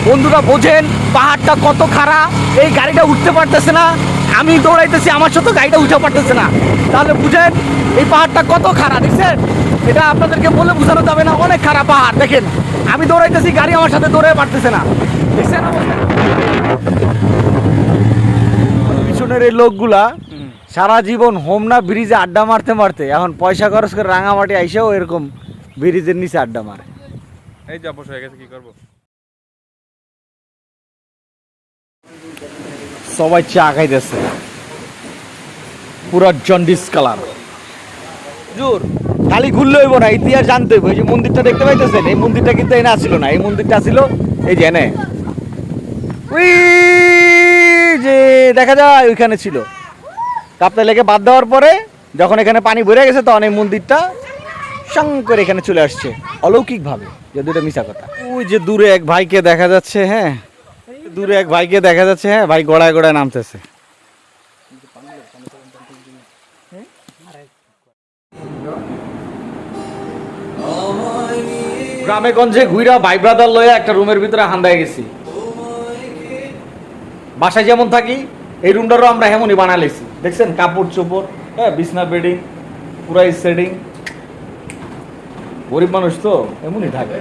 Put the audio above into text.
বন্ধুরা বোঝেন পাহাড়টা কত খারাপ, এই গাড়িটা উঠতে পারতেছে না, আমি দৌড়াইতেছি আমার সাথে গাড়িটা উঠতে পারতেছে না। তাহলে বুঝেন এই পাহাড়টা কত খারাপ, দেখছেন? এটা আপনাদেরকে বলে বোঝানো যাবে না, অনেক খারাপ পাহাড়। দেখেন আমি দৌড়াইতেছি, গাড়ি আমার সাথে দৌড়ে পারতেছে না, দেখছেন? পিছনের এই লোকগুলা সারা জীবন হোমনা ব্রিজে আড্ডা মারতে মারতে এখন পয়সা খরচ করে রাঙামাটি আইসেও এরকম ব্রিজের নিচে আড্ডা মারে। এই যে অবশ হয়ে গেছে, কি করবো? সবাই চা খাইতেছে, পুরো জন্ডিস কালার। জোর খালি ঘুরলে হইব না, ইতিহাস জানতে হইব। এই যে মন্দিরটা দেখতে পাইতেছেন, এই মন্দিরটা কিন্তু এনে আসছিল না, এই মন্দিরটা ছিল এই যে এনে, ওই যে দেখা যায় ওইখানে ছিল। কাপ্তাই লেকে বাদ দেওয়ার পরে যখন এখানে পানি ভরে গেছে তখন এই মন্দিরটা সং করে এখানে চলে আসছে অলৌকিক ভাবে, যে দুটো মিশা কথা। ওই যে দূরে এক ভাইকে দেখা যাচ্ছে, হ্যাঁ দূরে এক ভাইকে দেখা যাচ্ছে, হ্যাঁ ভাই গোড়ায় গোড়ায় নামতেছে। গ্রামে গঞ্জে ঘুইরা ভাই ব্রাদার লয়ে একটা রুমের ভিতরে হান্দায় গেছি। বাসায় যেমন থাকি এই রুমটারও আমরা এমনই বানাইছি, দেখছেন? কাপড় চোপড়, হ্যাঁ বিছনা বেডিং পুরাই সেটিং। গরিব মানুষ তো এমনই থাকে।